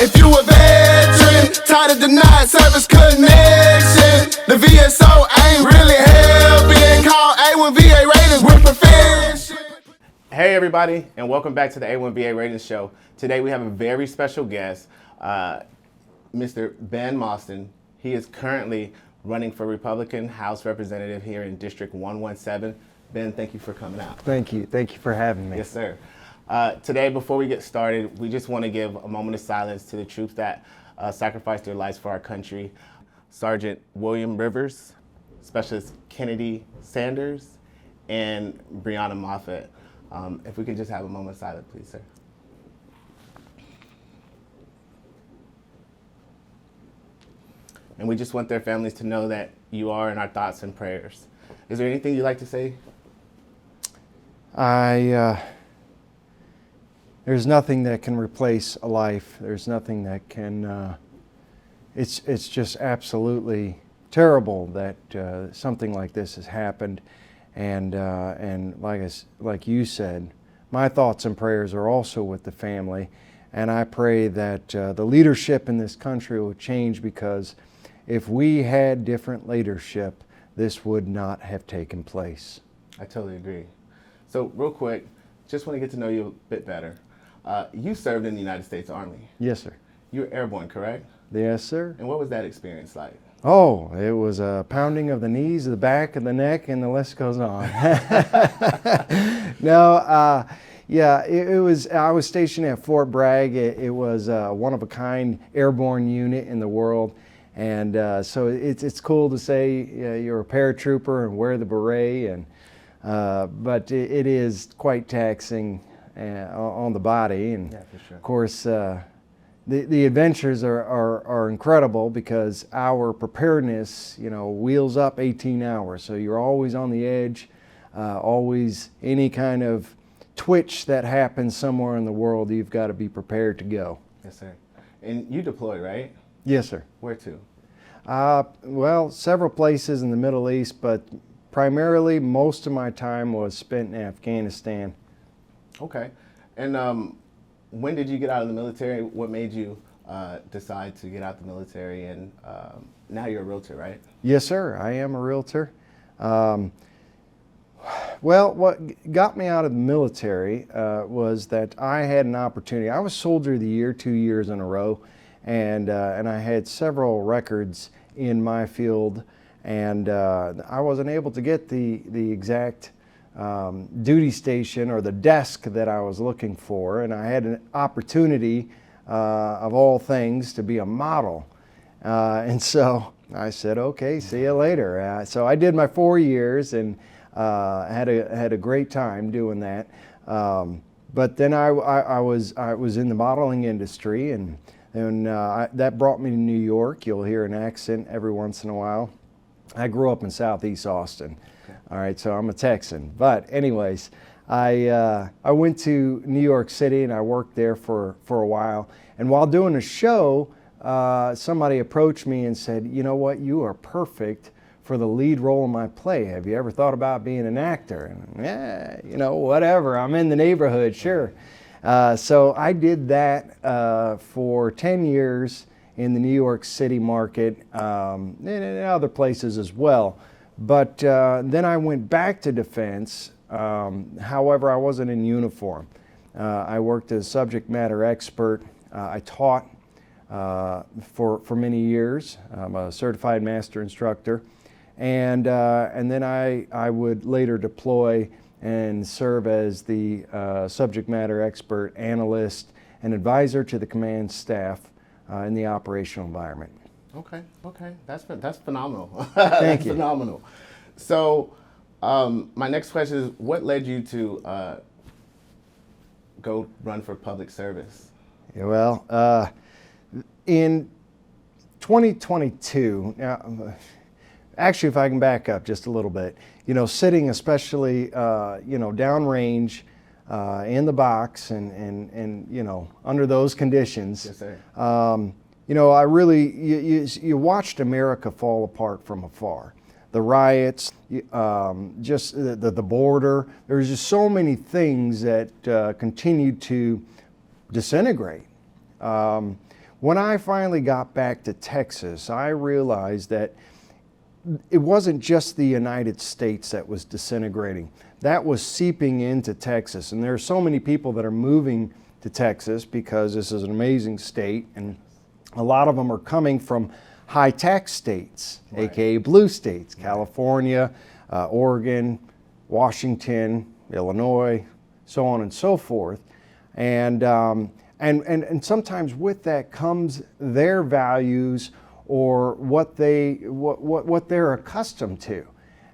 If you a veteran, tired of denied service connection, the VSO ain't really hell, being called A-1 VA ratings with perfection. Hey everybody, and welcome back to the A-1 VA Ratings Show. Today we have a very special guest, Mr. Ben Mostyn. He is currently running for Republican House Representative here in District 117. Ben, thank you for coming out. Thank you. Thank you for having me. Yes, sir. Today, before we get started, we just want to give a moment of silence to the troops that sacrificed their lives for our country. Sergeant William Rivers, Specialist Kennedy Sanders, and Breonna Moffett. If we can just have a moment of silence, please, sir. And we just want their families to know that you are in our thoughts and prayers. Is there anything you'd like to say? There's nothing that can replace a life. There's nothing that can, it's just absolutely terrible that something like this has happened. And like you said, my thoughts and prayers are also with the family. And I pray that the leadership in this country will change, because if we had different leadership, this would not have taken place. I totally agree. So real quick, just want to get to know you a bit better. You served in the United States Army. Yes, sir. You were airborne, correct? Yes, sir. And what was that experience like? Oh, it was a pounding of the knees, the back, of the neck, and the list goes on. No, yeah, it was. I was stationed at Fort Bragg. It was a one-of-a-kind airborne unit in the world, and so it's cool to say you're a paratrooper and wear the beret, and but it is quite taxing on the body, and yeah, for sure. Of course. The adventures are incredible, because our preparedness, wheels up 18 hours. So you're always on the edge, always any kind of twitch that happens somewhere in the world, you've got to be prepared to go. Yes, sir. And you deployed, right? Yes, sir. Where to? Well, several places in the Middle East, but primarily most of my time was spent in Afghanistan. Okay. And when did you get out of the military? What made you decide to get out the military? And now you're a realtor, right? Yes, sir. I am a realtor. Well, what got me out of the military was that I had an opportunity. I was Soldier of the Year 2 years in a row, and I had several records in my field, and I wasn't able to get the exact duty station or the desk that I was looking for, and I had an opportunity of all things to be a model, and so I said, okay, see you later. So I did my 4 years and had a great time doing that, but then I was in the modeling industry, and that brought me to New York. You'll hear an accent every once in a while. I grew up in Southeast Austin. All right, so I'm a Texan. But anyways, I went to New York City, and I worked there for a while. And while doing a show, somebody approached me and said, you know what, you are perfect for the lead role in my play. Have you ever thought about being an actor? And yeah, whatever, I'm in the neighborhood, sure. So I did that for 10 years in the New York City market, and in other places as well. But then I went back to defense. However, I wasn't in uniform. I worked as a subject matter expert. I taught for many years. I'm a certified master instructor. And then I would later deploy and serve as the subject matter expert, analyst, and advisor to the command staff in the operational environment. Okay, that's phenomenal. Thank you. Phenomenal. So, my next question is, what led you to go run for public service? Yeah, well, in 2022, actually, if I can back up just a little bit, sitting especially, downrange in the box and under those conditions. Yes, sir. I really, you watched America fall apart from afar. The riots, just the border. There's just so many things that continued to disintegrate. When I finally got back to Texas, I realized that it wasn't just the United States that was disintegrating. That was seeping into Texas. And there are so many people that are moving to Texas because this is an amazing state, and a lot of them are coming from high tax states, Right. aka blue states, California, Oregon, Washington, Illinois, so on and so forth. And sometimes with that comes their values or what they're accustomed to.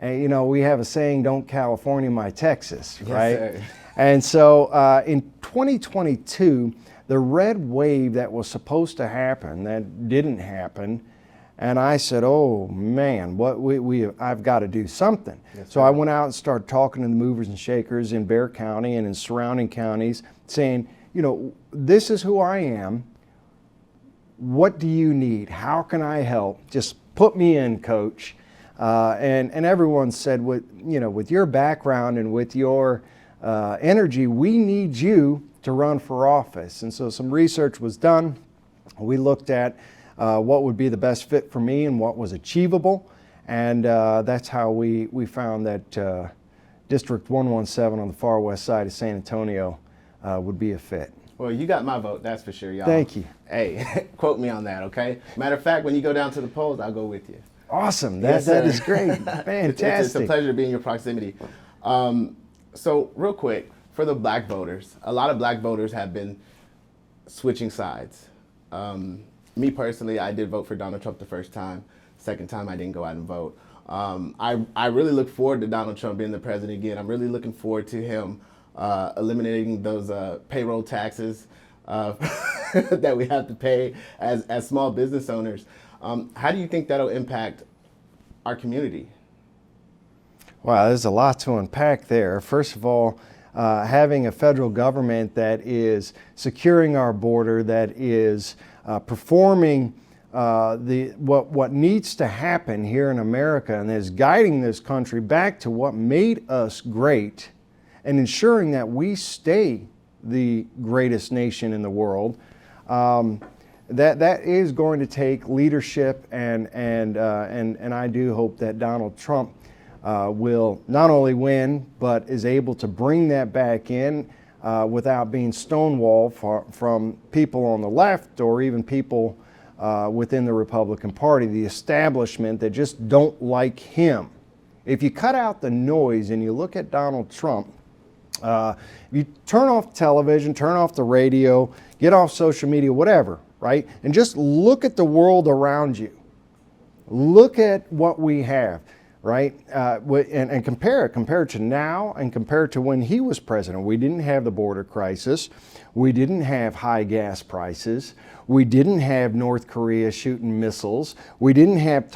And, you know, we have a saying, "Don't California my Texas," right? Yes, sir. And so in 2022, the red wave that was supposed to happen, that didn't happen, and I said, "Oh man, I've got to do something." Yes, so sir. I went out and started talking to the movers and shakers in Bexar County and in surrounding counties, saying, you know, this is who I am. What do you need? How can I help? Just put me in, coach. And everyone said, with your background and with your energy, we need you to run for office. And so some research was done. We looked at what would be the best fit for me and what was achievable. And that's how we found that District 117 on the far west side of San Antonio would be a fit. Well, you got my vote, that's for sure, y'all. Thank you. Hey, quote me on that, okay? Matter of fact, when you go down to the polls, I'll go with you. Awesome. Yes, That sir. is great. Fantastic. It's a pleasure to be in your proximity. So real quick, for the black voters, a lot of black voters have been switching sides. Me personally, I did vote for Donald Trump the first time. Second time, I didn't go out and vote. I really look forward to Donald Trump being the president again. I'm really looking forward to him eliminating those payroll taxes that we have to pay as small business owners. How do you think that'll impact our community? Wow, there's a lot to unpack there. First of all, having a federal government that is securing our border, that is performing what needs to happen here in America, and is guiding this country back to what made us great, and ensuring that we stay the greatest nation in the world. That is going to take leadership, and I do hope that Donald Trump will not only win, but is able to bring that back in without being stonewalled from people on the left or even people within the Republican Party, the establishment that just don't like him. If you cut out the noise and you look at Donald Trump, you turn off television, turn off the radio, get off social media, whatever, right? And just look at the world around you. Look at what we have, right? And compare it to now and compare it to when he was president. We didn't have the border crisis. We didn't have high gas prices. We didn't have North Korea shooting missiles. We didn't have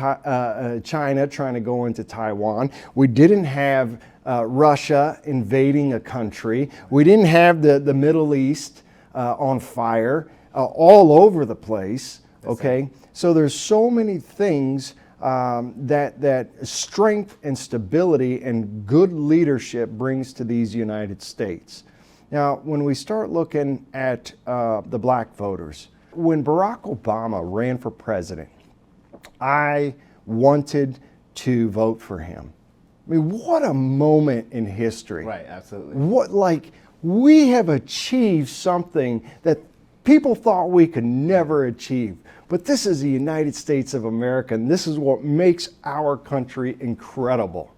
China trying to go into Taiwan. We didn't have Russia invading a country. We didn't have the Middle East on fire all over the place. Okay, so there's so many things that strength and stability and good leadership brings to these United States. Now, when we start looking at the black voters, when Barack Obama ran for president, I wanted to vote for him. I mean, what a moment in history. Right, absolutely. We have achieved something that people thought we could never achieve. But this is the United States of America, and this is what makes our country incredible.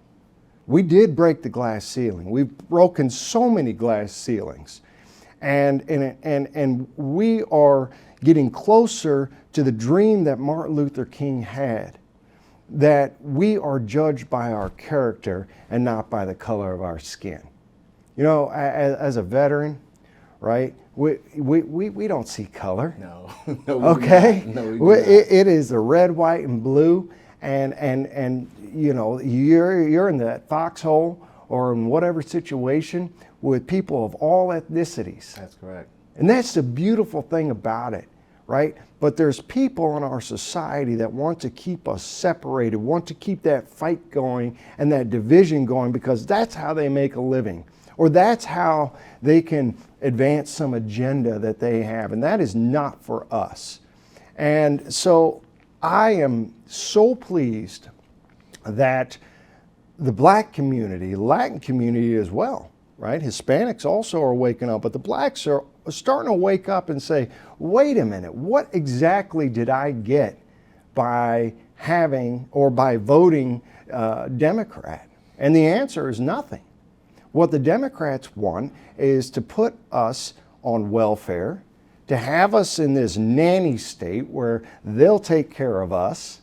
We did break the glass ceiling. We've broken so many glass ceilings. And we are getting closer to the dream that Martin Luther King had, that we are judged by our character and not by the color of our skin. You know, as a veteran, right, we don't see color. No, no, Okay? No, we do not. It is the red, white, and blue, and you know, you're in that foxhole or in whatever situation with people of all ethnicities. That's correct. And that's the beautiful thing about it, right? But there's people in our society that want to keep us separated, want to keep that fight going and that division going, because that's how they make a living, or that's how they can advance some agenda that they have. And that is not for us. And so I am so pleased that the black community, Latin community as well, right? Hispanics also are waking up, but the blacks are starting to wake up and say, wait a minute, what exactly did I get by having or by voting Democrat? And the answer is nothing. What the Democrats want is to put us on welfare, to have us in this nanny state where they'll take care of us,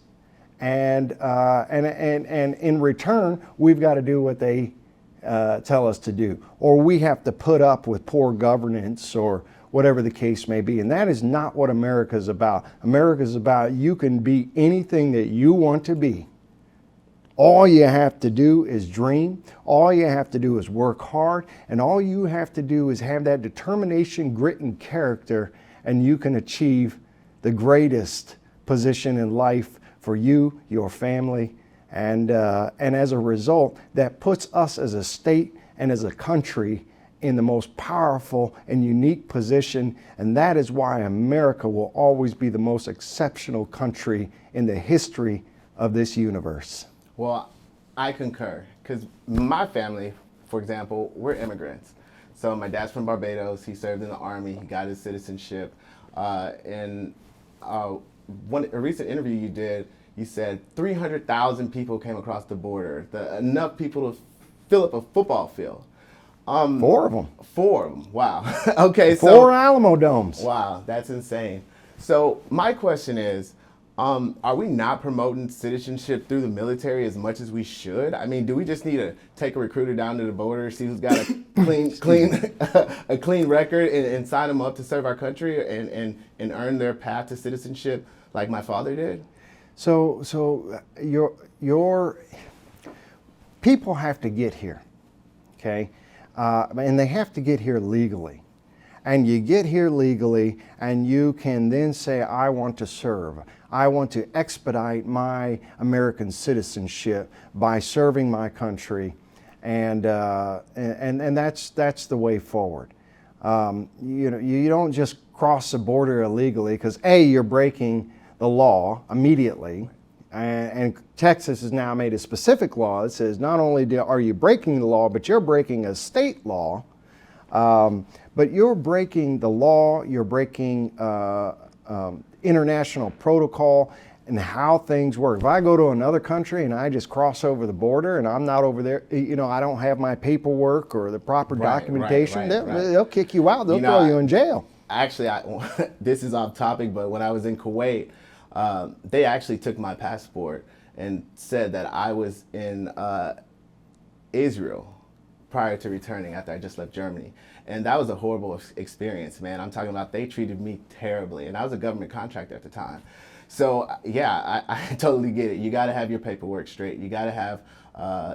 and in return, we've got to do what they tell us to do, or we have to put up with poor governance or whatever the case may be. And that is not what America is about. America is about you can be anything that you want to be. All you have to do is dream. All you have to do is work hard. And all you have to do is have that determination, grit, and character, and you can achieve the greatest position in life for you, your family, and as a result, that puts us as a state and as a country in the most powerful and unique position, and that is why America will always be the most exceptional country in the history of this universe. Well, I concur, because my family, for example, we're immigrants. So my dad's from Barbados. He served in the Army. He got his citizenship. A recent interview you did, you said 300,000 people came across the border, enough people to fill up a football field. 4 of them. 4 of them, wow. Okay, 4 Alamo Domes. Wow, that's insane. So my question is, are we not promoting citizenship through the military as much as we should? I mean, do we just need to take a recruiter down to the border, see who's got a clean record, and sign them up to serve our country and earn their path to citizenship like my father did? So your people have to get here, okay, and they have to get here legally. And you get here legally, and you can then say, I want to serve. I want to expedite my American citizenship by serving my country, and that's the way forward. You don't just cross the border illegally because you're breaking the law immediately, and Texas has now made a specific law that says not only are you breaking the law, but you're breaking a state law. But you're breaking the law, you're breaking international protocol and how things work. If I go to another country and I just cross over the border and I'm not over there, I don't have my paperwork or the proper documentation, they'll kick you out, they'll throw you in jail. Actually, this is off topic, but when I was in Kuwait, they actually took my passport and said that I was in Israel prior to returning after I just left Germany. And that was a horrible experience, man. I'm talking about they treated me terribly. And I was a government contractor at the time. So yeah, I totally get it. You gotta have your paperwork straight. You gotta have,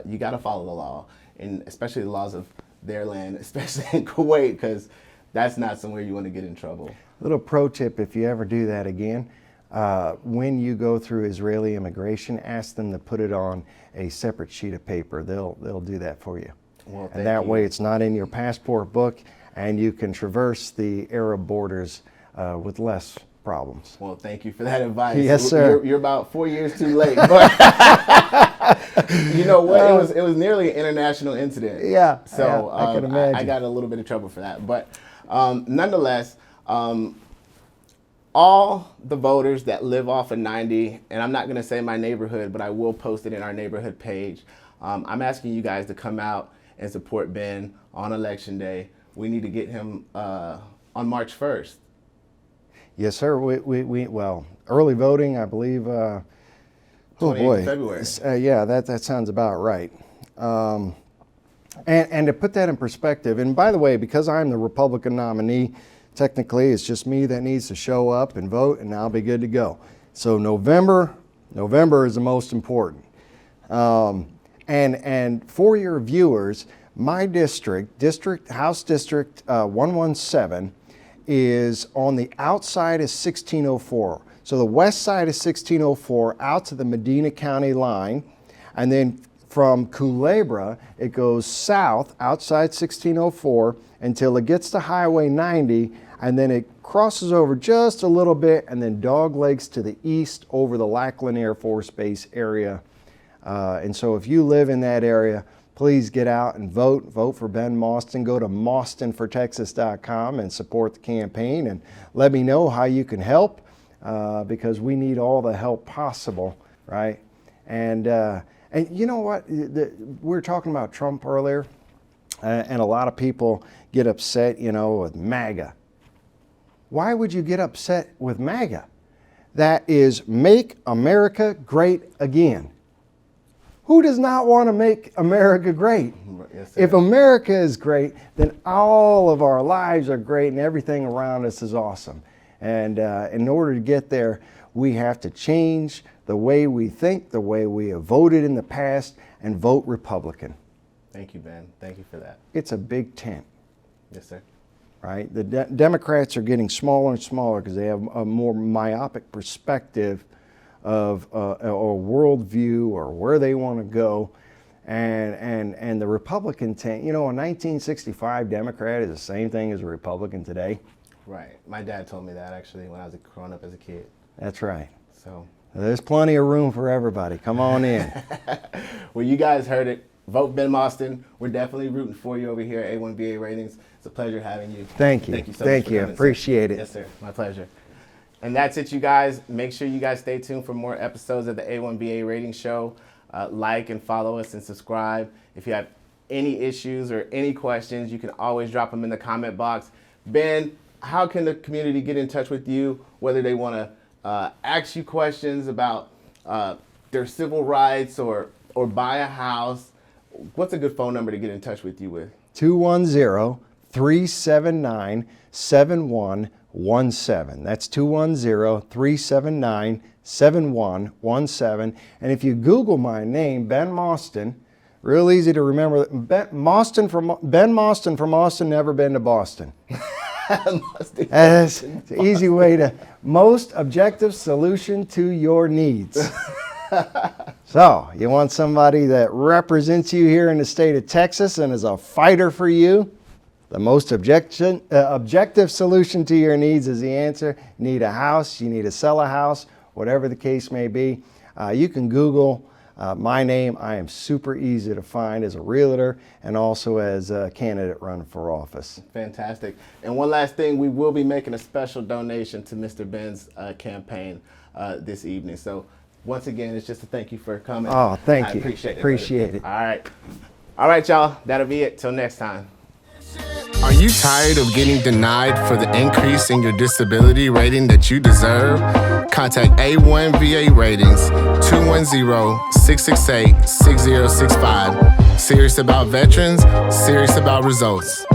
you gotta follow the law, and especially the laws of their land, especially in Kuwait, because that's not somewhere you wanna get in trouble. Little pro tip, if you ever do that again, when you go through Israeli immigration, ask them to put it on a separate sheet of paper. They'll do that for you. Well, and that way it's not in your passport book, and you can traverse the Arab borders with less problems. Well, thank you for that advice. Yes, sir. You're about 4 years too late. But you know what? It was nearly an international incident. Yeah. So I can imagine. I got a little bit of trouble for that. But nonetheless, all the voters that live off of 90, and I'm not going to say my neighborhood, but I will post it in our neighborhood page. I'm asking you guys to come out and support Ben on Election Day. We need to get him on March 1st. Yes, sir. Well, early voting, I believe. Oh boy, February. Yeah, that sounds about right. And to put that in perspective, and by the way, because I'm the Republican nominee, technically it's just me that needs to show up and vote, and I'll be good to go. So November is the most important. And for your viewers, my House District 117, is on the outside of 1604. So the west side of 1604 out to the Medina County line, and then from Culebra, it goes south outside 1604 until it gets to Highway 90 and then it crosses over just a little bit, and then doglegs to the east over the Lackland Air Force Base area. And so if you live in that area, please get out and vote. Vote for Ben Mostyn. Go to mostynfortexas.com and support the campaign, and let me know how you can help, because we need all the help possible, right? And you know what? We were talking about Trump earlier, and a lot of people get upset, you know, with MAGA. Why would you get upset with MAGA? That is Make America Great Again. Who does not want to make America great? Yes, if America is great, then all of our lives are great and everything around us is awesome. And in order to get there, we have to change the way we think, the way we have voted in the past, and vote Republican. Thank you, Ben. Thank you for that. It's a big tent. Yes, sir. Right? The Democrats are getting smaller and smaller because they have a more myopic perspective of or worldview or where they want to go, and the Republican tent. You know, a 1965 Democrat is the same thing as a Republican today. Right. My dad told me that actually when I was growing up as a kid. That's right. So there's plenty of room for everybody. Come on in. Well, you guys heard it. Vote Ben Mostyn. We're definitely rooting for you over here at A-1 VA Ratings. It's a pleasure having you. Thank you. Thank you so Thank much. you. Appreciate it. Yes, sir. My pleasure. And that's it, you guys. Make sure you guys stay tuned for more episodes of the A1 BA Rating Show. Like and follow us and subscribe. If you have any issues or any questions, you can always drop them in the comment box. Ben, how can the community get in touch with you, whether they want to ask you questions about their civil rights or buy a house? What's a good phone number to get in touch with you with? 210-379-7117. That's 210-379-7117. And if you Google my name, Ben Mostyn, real easy to remember. Ben Mostyn from Austin, never been to Boston. That's an easy way to most objective solution to your needs. So, you want somebody that represents you here in the state of Texas and is a fighter for you? The most objective solution to your needs is the answer. You need a house, you need to sell a house, whatever the case may be. You can Google my name. I am super easy to find as a realtor and also as a candidate running for office. Fantastic. And one last thing, we will be making a special donation to Mr. Ben's campaign this evening. So once again, it's just a thank you for coming. Oh, thank you. I appreciate it. Appreciate it. All right. All right, y'all. That'll be it. Till next time. Are you tired of getting denied for the increase in your disability rating that you deserve? Contact A1 VA Ratings, 210-668-6065. Serious about veterans, serious about results.